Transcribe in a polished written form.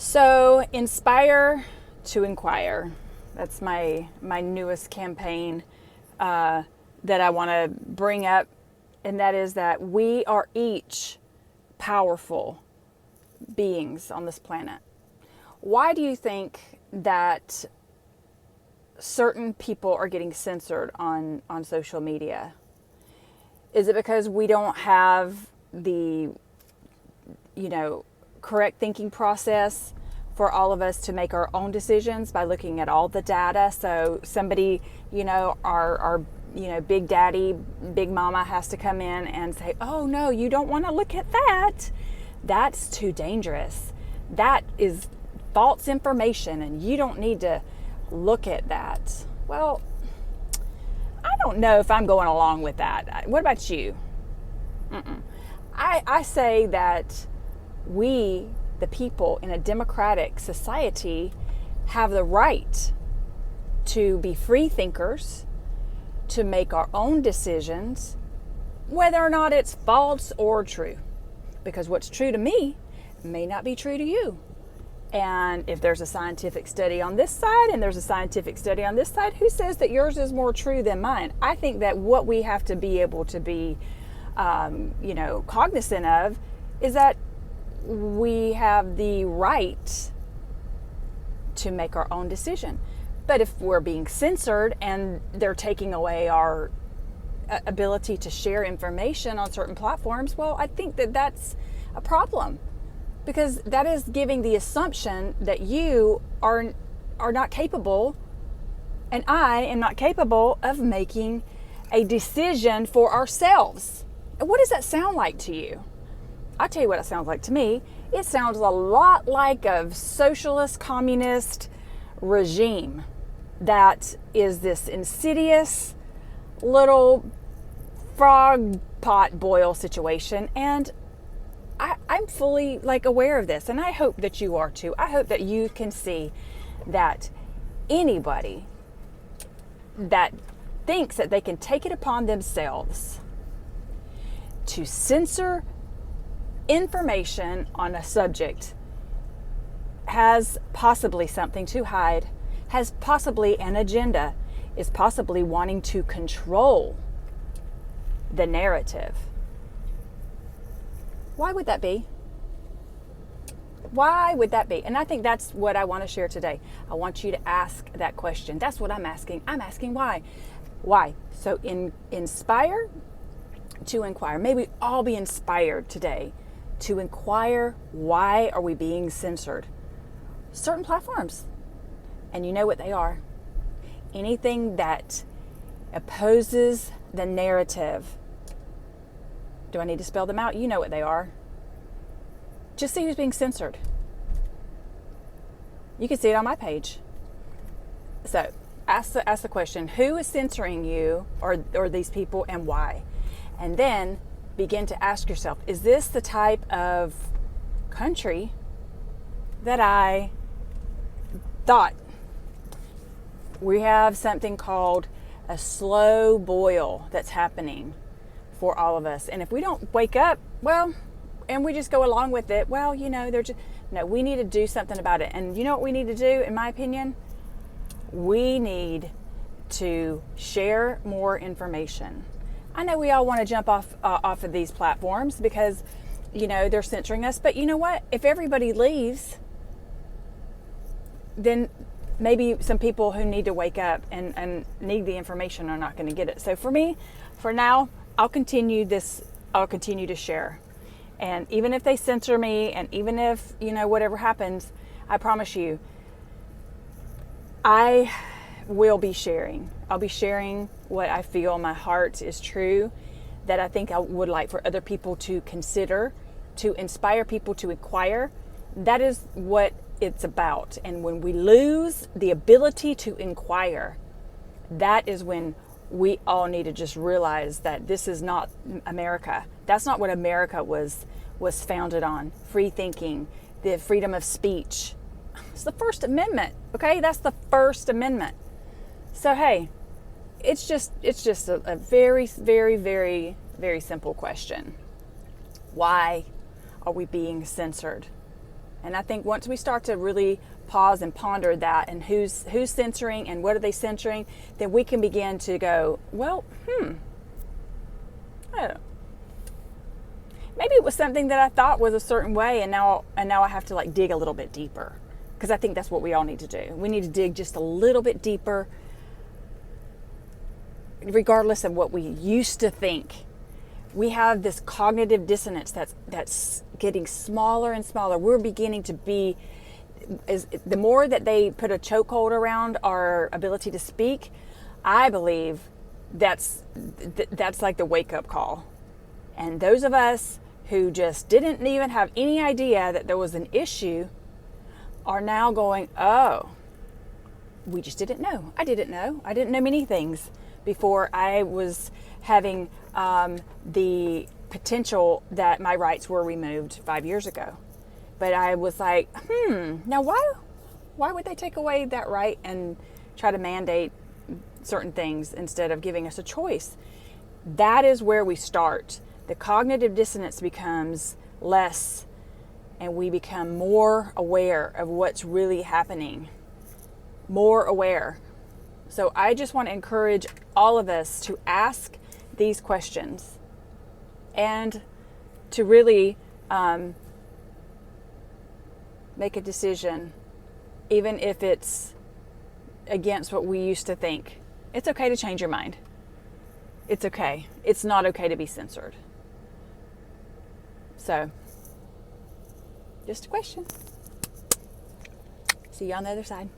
So, inspire to inquire. That's my newest campaign that I want to bring up, and that is that we are each powerful beings on this planet. Why do you think that certain people are getting censored on social media? Is it because we don't have the, correct thinking process for all of us to make our own decisions by looking at all the data? So somebody, our big daddy, big mama has to come in and say, oh no, you don't want to look at that. That's too dangerous. That is false information and you don't need to look at that. Well, I don't know if I'm going along with that. What about you? I say that we, the people in a democratic society, have the right to be free thinkers, to make our own decisions, whether or not it's false or true. Because what's true to me may not be true to you. And if there's a scientific study on this side and there's a scientific study on this side, who says that yours is more true than mine? I think that what we have to be able to be, cognizant of is that we have the right to make our own decision. But if we're being censored and they're taking away our ability to share information on certain platforms, well, I think that that's a problem, because that is giving the assumption that you are not capable and I am not capable of making a decision for ourselves. And what does that sound like to you? I'll tell you what it sounds like to me. It sounds a lot like a socialist communist regime that is this insidious little frog pot boil situation. And I'm fully aware of this, and I hope that you are too. I hope that you can see that anybody that thinks that they can take it upon themselves to censor information on a subject has possibly something to hide, has possibly an agenda, is possibly wanting to control the narrative. Why would that be? Why would that be? And I think that's what I want to share today. I want you to ask that question. That's what I'm asking. I'm asking why. Why? So inspire to inquire. May we all be inspired today to inquire, why are we being censored? Certain platforms. And you know what they are. Anything that opposes the narrative. Do I need to spell them out? You know what they are. Just see who's being censored. You can see it on my page. So ask the question, who is censoring you or these people, and why? And then begin to ask yourself, is this the type of country that I thought? We have something called a slow boil that's happening for all of us. And if we don't wake up, well, and we just go along with it, well, we need to do something about it. And you know what we need to do, in my opinion? We need to share more information. I know we all want to jump off of these platforms because, they're censoring us. But you know what? If everybody leaves, then maybe some people who need to wake up and need the information are not going to get it. So for me, for now, I'll continue to share. And even if they censor me, and even if, whatever happens, I promise you, I will be sharing. I'll be sharing what I feel my heart is true, that I think I would like for other people to consider, to inspire people to inquire. That is what it's about. And when we lose the ability to inquire, that is when we all need to just realize that this is not America. That's not what America was founded on. Free thinking, the freedom of speech. It's the First Amendment, okay? That's the First Amendment. So hey, it's just a very, very, very, very simple question. Why are we being censored? And I think once we start to really pause and ponder that and who's censoring and what are they censoring, then we can begin to go, well, I don't know. Maybe it was something that I thought was a certain way, and now I have to like dig a little bit deeper, because I think that's what we all need to do. We need to dig just a little bit deeper, regardless of what we used to think. We have this cognitive dissonance that's getting smaller and smaller. We're beginning to be, the more that they put a chokehold around our ability to speak, I believe that's like the wake-up call. And those of us who just didn't even have any idea that there was an issue are now going, oh, we just didn't know. I didn't know. I didn't know many things before I was having the potential that my rights were removed 5 years ago. But I was like, now why would they take away that right and try to mandate certain things instead of giving us a choice? That is where we start. The cognitive dissonance becomes less, and we become more aware of what's really happening. More aware. So I just want to encourage all of us to ask these questions and to really make a decision, even if it's against what we used to think. It's okay to change your mind. It's okay. It's not okay to be censored. So, just a question. See you on the other side.